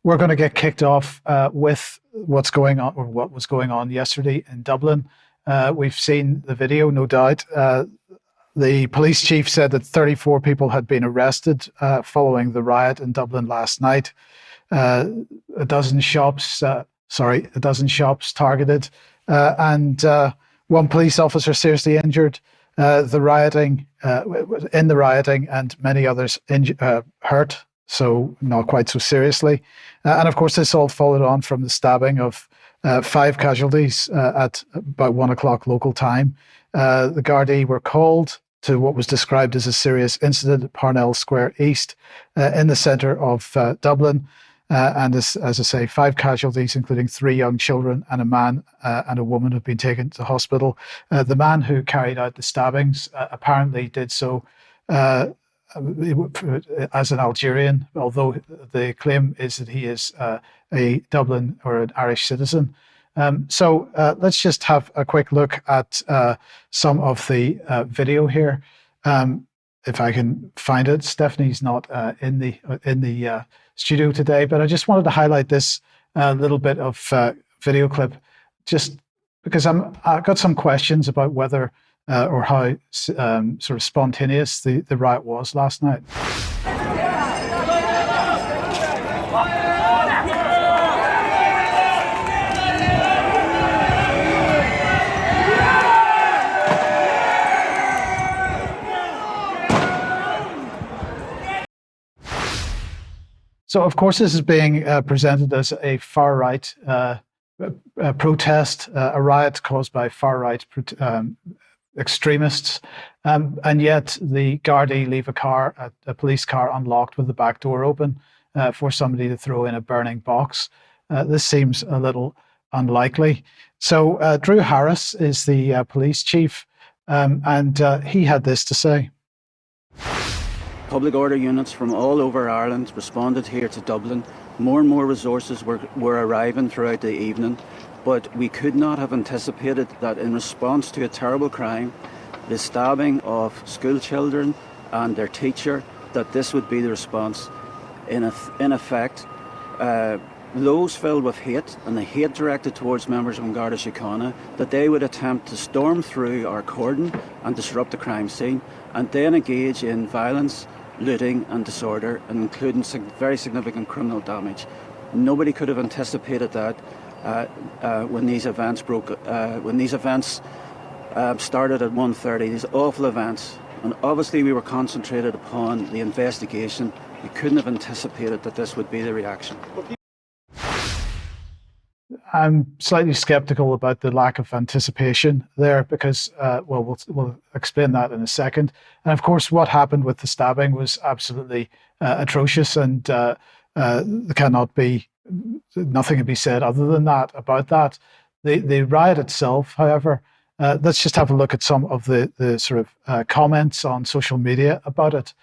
We're going to get kicked off with what's going on, or what was going on yesterday in Dublin. We've seen the video, no doubt. The police chief said that 34 people had been arrested following the riot in Dublin last night. A dozen shops targeted, and one police officer seriously injured. In the rioting, and many others hurt, so not quite so seriously. And of course, this all followed on from the stabbing of 5 casualties at about 1 o'clock local time. The Gardaí were called to what was described as a serious incident at Parnell Square East in the centre of Dublin. And as I say, 5 casualties, including 3 young children, and a man and a woman have been taken to hospital. The man who carried out the stabbings apparently did so as an Algerian, although the claim is that he is a Dublin or an Irish citizen. So let's just have a quick look at some of the video here. If I can find it. Stephanie's not in the studio today, but I just wanted to highlight this little bit of video clip, just because I've got some questions about whether or how sort of spontaneous the riot was last night. So, of course, this is being presented as a far-right protest, a riot caused by far-right extremists, and yet the Gardaí leave a police car unlocked with the back door open for somebody to throw in a burning box. This seems a little unlikely. So Drew Harris is the police chief, and he had this to say. Public order units from all over Ireland responded here to Dublin. More and more resources were arriving throughout the evening, but we could not have anticipated that in response to a terrible crime, the stabbing of school children and their teacher, that this would be the response. In effect, those filled with hate, and the hate directed towards members of An Garda Síochána, that they would attempt to storm through our cordon and disrupt the crime scene, and then engage in violence, looting and disorder, and including very significant criminal damage. Nobody could have anticipated that when these events started at 1:30, these awful events. And obviously we were concentrated upon the investigation. We couldn't have anticipated that this would be the reaction. I'm slightly skeptical about the lack of anticipation there because, we'll explain that in a second. And of course, what happened with the stabbing was absolutely atrocious, and nothing can be said other than that about that. The riot itself, however, let's just have a look at some of the sort of comments on social media about it.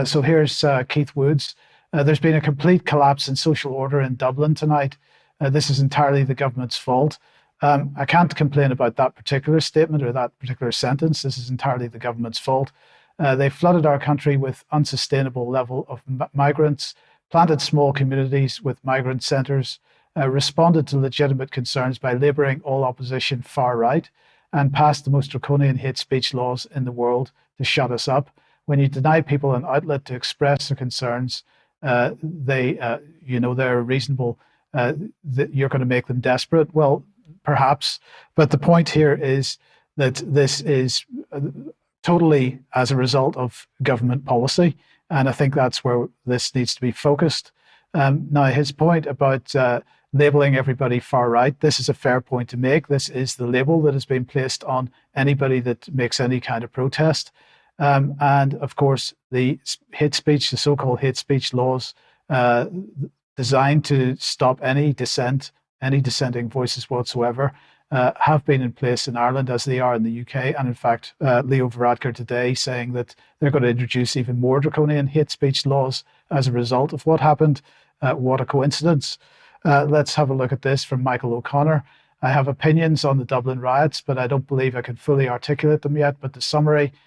So here's Keith Woods. There's been a complete collapse in social order in Dublin tonight. This is entirely the government's fault. I can't complain about that particular statement or that particular sentence. This is entirely the government's fault. They flooded our country with unsustainable level of migrants, planted small communities with migrant centres, responded to legitimate concerns by labelling all opposition far right, and passed the most draconian hate speech laws in the world to shut us up. When you deny people an outlet to express their concerns, they're reasonable. That you're going to make them desperate. Well, perhaps, but the point here is that this is totally as a result of government policy, and I think that's where this needs to be focused. Now, his point about labelling everybody far right, this is a fair point to make. This is the label that has been placed on anybody that makes any kind of protest, and of course the hate speech, the so-called hate speech laws, designed to stop any dissenting voices whatsoever, have been in place in Ireland as they are in the UK. And in fact, Leo Varadkar today saying that they're going to introduce even more draconian hate speech laws as a result of what happened. What a coincidence. Let's have a look at this from Michael O'Connor. I have opinions on the Dublin riots, but I don't believe I can fully articulate them yet. But to summarize,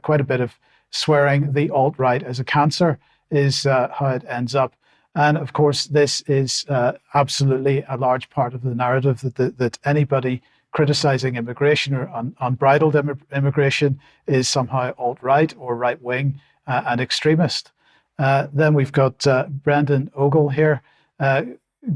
quite a bit of swearing the alt-right as a cancer is how it ends up. And of course, this is absolutely a large part of the narrative that anybody criticizing immigration or unbridled immigration is somehow alt-right or right-wing and extremist. Then we've got Brendan Ogle here.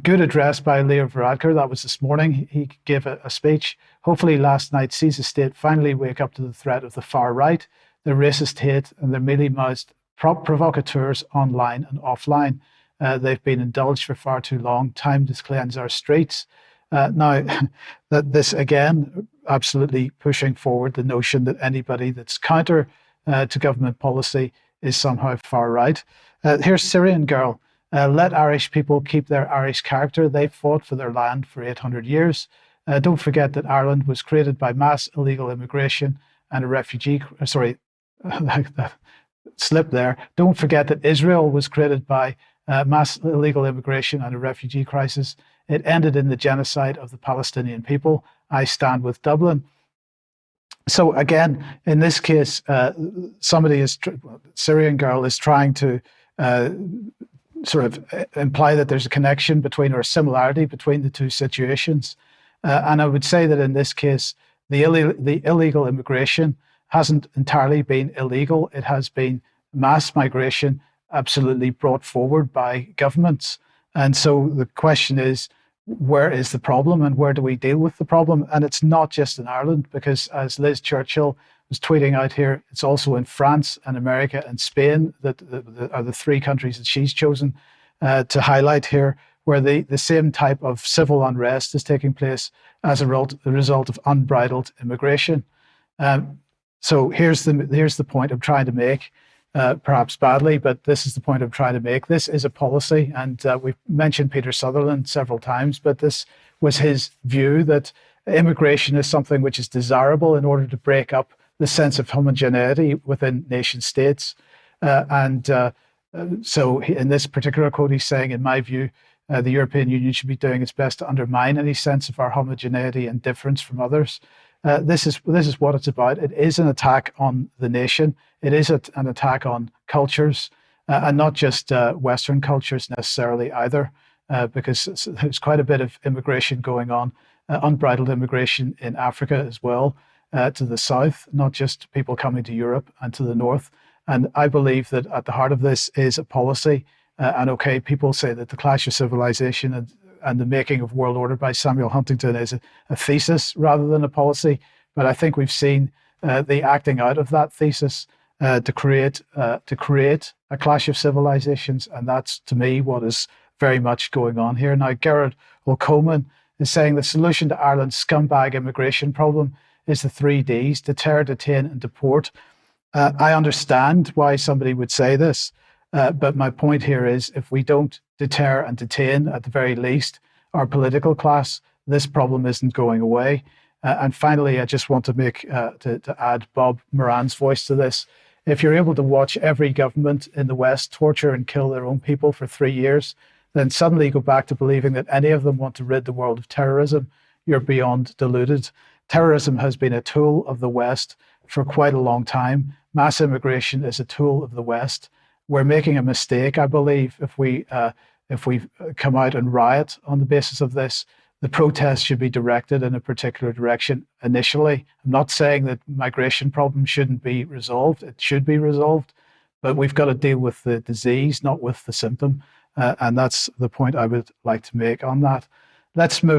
Good address by Leo Varadkar. That was this morning. He gave a speech. Hopefully last night sees the state finally wake up to the threat of the far right, their racist hate, and their mealy-mouthed provocateurs online and offline. They've been indulged for far too long. Time to cleanse our streets. Now, that this again, absolutely pushing forward the notion that anybody that's counter to government policy is somehow far right. Here's Syrian Girl. Let Irish people keep their Irish character. They've fought for their land for 800 years. Don't forget that Ireland was created by mass illegal immigration and a refugee. Sorry, that slip there. Don't forget that Israel was created by mass illegal immigration and a refugee crisis. It ended in the genocide of the Palestinian people. I stand with Dublin. So again, in this case, Syrian Girl is trying to sort of imply that there's a connection between, or a similarity between the two situations. And I would say that in this case, the illegal immigration hasn't entirely been illegal. It has been mass migration absolutely brought forward by governments. And so the question is, where is the problem and where do we deal with the problem? And it's not just in Ireland, because as Liz Churchill was tweeting out here, it's also in France and America and Spain that are the three countries that she's chosen to highlight here, where the same type of civil unrest is taking place as a result of unbridled immigration. So here's the point I'm trying to make, perhaps badly, but this is the point I'm trying to make. This is a policy, and we've mentioned Peter Sutherland several times, but this was his view that immigration is something which is desirable in order to break up the sense of homogeneity within nation states. So in this particular quote, he's saying, in my view, the European Union should be doing its best to undermine any sense of our homogeneity and difference from others. This is what it's about. It is an attack on the nation. It is an attack on cultures, and not just Western cultures necessarily either, because there's quite a bit of immigration going on, unbridled immigration in Africa as well, to the south, not just people coming to Europe and to the north. And I believe that at the heart of this is a policy. And okay, people say that the clash of civilization and the making of world order by Samuel Huntington is a thesis rather than a policy. But I think we've seen the acting out of that thesis to create a clash of civilizations. And that's, to me, what is very much going on here. Now, Gerard O'Coman is saying the solution to Ireland's scumbag immigration problem is the 3 Ds: deter, detain, and deport. I understand why somebody would say this, but my point here is, if we don't deter and detain, at the very least, our political class, this problem isn't going away. And finally, I just want to to add Bob Moran's voice to this. If you're able to watch every government in the West torture and kill their own people for 3 years, then suddenly go back to believing that any of them want to rid the world of terrorism, you're beyond deluded. Terrorism has been a tool of the West for quite a long time. Mass immigration is a tool of the West. We're making a mistake, I believe, if we come out and riot on the basis of this. The protests should be directed in a particular direction initially. I'm not saying that migration problems shouldn't be resolved. It should be resolved, but we've got to deal with the disease, not with the symptom. And that's the point I would like to make on that. Let's move